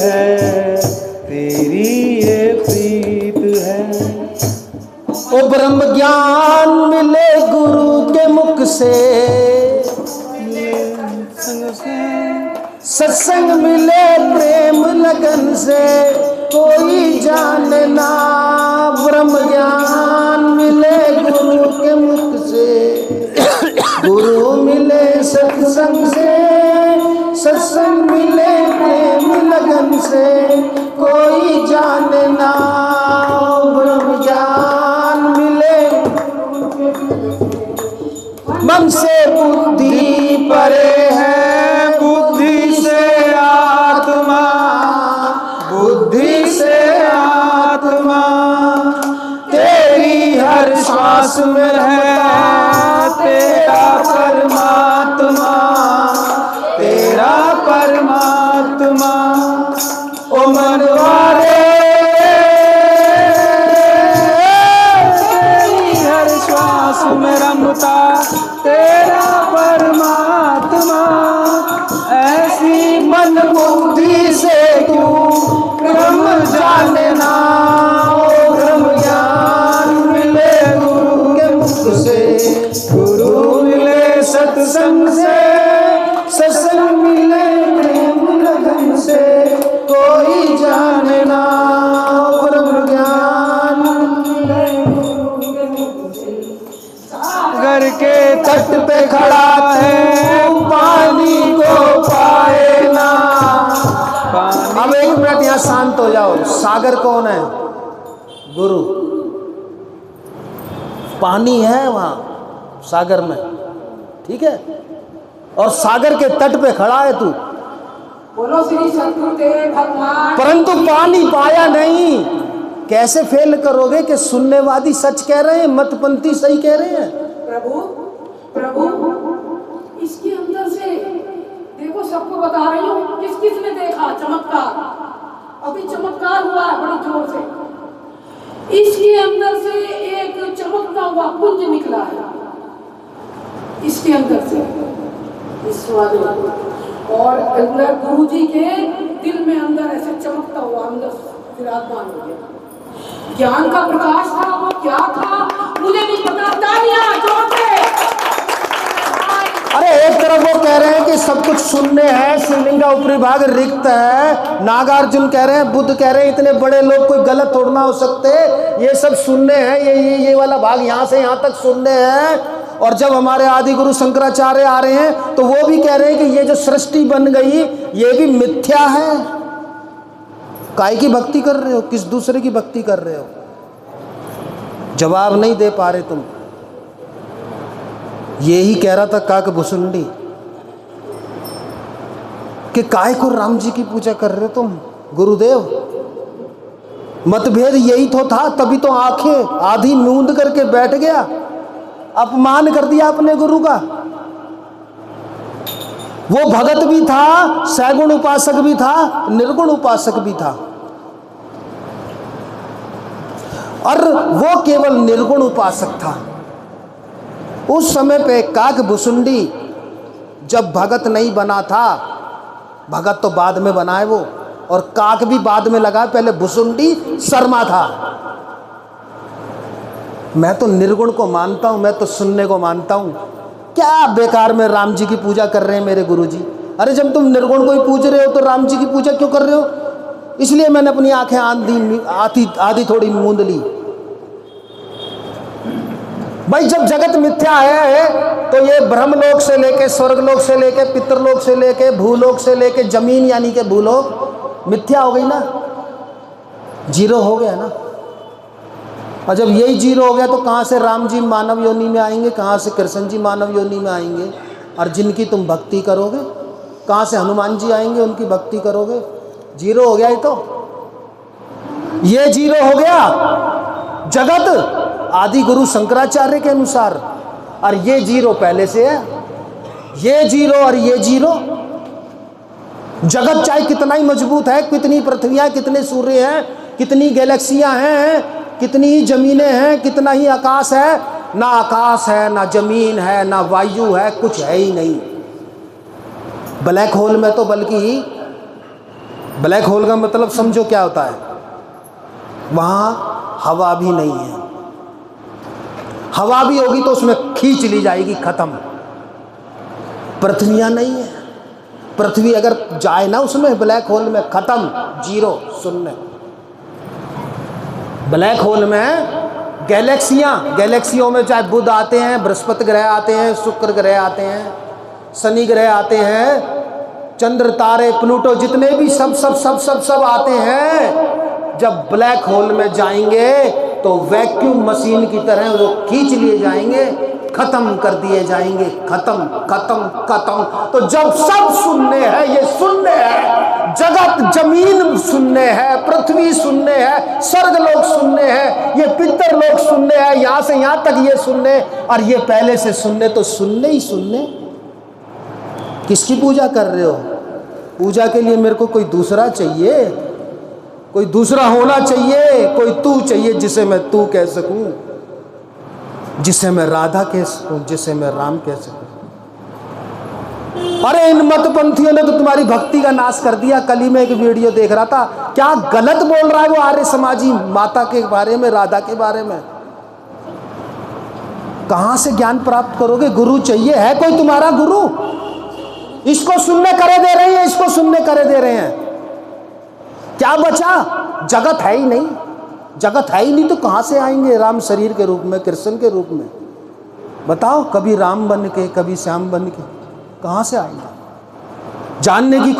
है, तेरी ये प्रीत है। ओ ब्रह्म ज्ञान मिले गुरु के मुख से, सत्संग मिले प्रेम लगन से, कोई जाने ना। ब्रह्म ज्ञान मिले गुरु के मुख से, गुरु मिले सत्संग से, सत्संग मिले प्रेम लगन से, कोई जाने ना। ब्रह्म ज्ञान मिले मन से बुद्धि परे है, बुद्धि से आत्मा, बुद्धि से आत्मा, तेरी हर श्वास में है तेरा परमात्मा, तेरा परमात्मा। ओ मनवारे तेरी हर श्वास में रमता तेरा परमात्मा, ऐसी मन बुद्धि से तू ब्रह्म जाने ना। ओ ब्रह्म ज्ञान मिले गुरु के मुख से, गुरु मिले सत्संग से, सत्संग मिले प्रेम लगन से, कोई जाने ना। ब्रह्म ज्ञान मिले गुरु के मुख से, सागर के तट पे खड़ा है पानी को पाए ना। अब एक मिनट यहाँ शांत हो जाओ। सागर कौन है? गुरु। पानी है वहां सागर में, ठीक है, और सागर के तट पे खड़ा है तू। बोलो श्री सतगुरुदेव भगवान। परंतु पानी पाया नहीं। कैसे फेल करोगे कि सुननेवादी सच कह रहे हैं, मतपंथी सही कह रहे हैं? प्रभु प्रभु इसके अंदर से देखो, सबको बता रही हूँ, किस किस ने देखा चमत्कार? अभी चमत्कार हुआ है बड़ी जोर से। इसके अंदर से एक चमकता हुआ पुंज निकला है, इसके अंदर से, इस और अंदर गुरु जी के दिल में अंदर ऐसे चमकता हुआ अंदर विराजमान हो गया। ज्ञान का प्रकाश था, वो क्या था मुझे नहीं पता। तालियां जोर से। अरे एक तरफ वो कह रहे हैं कि सब कुछ शून्य है, शिवलिंग का ऊपरी भाग रिक्त है, नागार्जुन कह रहे हैं, बुद्ध कह रहे हैं इतने बड़े लोग कोई गलत थोड़ा हो सकते, ये सब शून्य है, ये वाला भाग यहाँ से यहाँ तक शून्य है। और जब हमारे आदि गुरु शंकराचार्य आ रहे हैं तो वो भी कह रहे हैं कि ये जो सृष्टि बन गई ये भी मिथ्या है। काय की भक्ति कर रहे हो? किस दूसरे की भक्ति कर रहे हो? जवाब नहीं दे पा रहे तुम। यही कह रहा था काकभुसुंडी कि काय को राम जी की पूजा कर रहे हो तुम गुरुदेव? मतभेद यही तो था, तभी तो आंखें आधी मूंद करके बैठ गया। अपमान कर दिया अपने गुरु का। वो भगत भी था, सैगुण उपासक भी था, निर्गुण उपासक भी था, और वो केवल निर्गुण उपासक था। उस समय पे काकभुसुंडी जब भगत नहीं बना था, भगत तो बाद में बना है वो, और काक भी बाद में लगा, पहले भुसुंडी शर्मा था। मैं तो निर्गुण को मानता हूं, मैं तो सुनने को मानता हूं। क्या बेकार में राम जी की पूजा कर रहे हैं मेरे गुरुजी? अरे जब तुम निर्गुण को ही पूज रहे हो तो राम जी की पूजा क्यों कर रहे हो? इसलिए मैंने अपनी आंखें आधी थोड़ी मूंद ली। भाई जब जगत मिथ्या है तो ये ब्रह्मलोक से लेके, स्वर्गलोक से लेके, पितरलोक से लेके, भूलोक से लेके, जमीन यानी के भूलोक मिथ्या हो गई ना, जीरो हो गया ना। और जब यही जीरो हो गया तो कहाँ से राम जी मानव योनि में आएंगे, कहाँ से कृष्ण जी मानव योनि में आएंगे? और जिनकी तुम भक्ति करोगे, कहाँ से हनुमान जी आएंगे, उनकी भक्ति करोगे? जीरो हो गया ही तो। ये जीरो हो गया जगत आदि गुरु शंकराचार्य के अनुसार, और ये जीरो पहले से है। ये जीरो और ये जीरो। जगत चाहे कितना ही मजबूत है, कितनी पृथ्वियाँ, कितने सूर्य हैं, कितनी गैलेक्सियाँ हैं, कितनी ही जमीनें हैं, कितना ही आकाश है, ना आकाश है, ना जमीन है, ना वायु है, कुछ है ही नहीं। ब्लैक होल में तो बल्कि ब्लैक होल का मतलब समझो क्या होता है, वहां हवा भी नहीं है, हवा भी होगी तो उसमें खींच ली जाएगी, खत्म। पृथ्वियां नहीं है, पृथ्वी अगर जाए ना उसमें ब्लैक होल में, खत्म, जीरो, शून्य। ब्लैक होल में गैलेक्सियों में चाहे बुध आते हैं, बृहस्पति ग्रह आते हैं, शुक्र ग्रह आते हैं, शनि ग्रह आते हैं, चंद्र तारे प्लूटो जितने भी सब आते हैं, जब ब्लैक होल में जाएंगे तो वैक्यूम मशीन की तरह वो खींच लिए जाएंगे, खत्म कर दिए जाएंगे, खत्म खत्म खत्म। तो जब सब शून्य है, ये शून्य है, जगत जमीन शून्य है, पृथ्वी शून्य है, स्वर्ग लोक शून्य है, ये पितर लोक शून्य है, यहां से यहां तक ये शून्य, और ये पहले से शून्य, तो शून्य ही शून्य। किसकी पूजा कर रहे हो? पूजा के लिए मेरे को कोई दूसरा चाहिए, कोई दूसरा होना चाहिए, कोई तू चाहिए जिसे मैं तू कह सकूं, जिसे मैं राधा कह सकूं, जिसे मैं राम कह सकूं। अरे इन मतपंथियों ने तो तुम्हारी भक्ति का नाश कर दिया। कल ही मैं एक वीडियो देख रहा था, क्या गलत बोल रहा है वो आर्य समाजी माता के बारे में, राधा के बारे में। कहां से ज्ञान प्राप्त करोगे? गुरु चाहिए, है कोई तुम्हारा गुरु? इसको सुनने करे दे रहे हैं, इसको सुनने करे दे रहे हैं, क्या बचा? जगत है ही नहीं, जगत है ही नहीं तो कहां से आएंगे राम शरीर के रूप में, कृष्ण के रूप में? बताओ, कभी राम बन के, कभी श्याम बन के, कहां से आएंगे? जानने की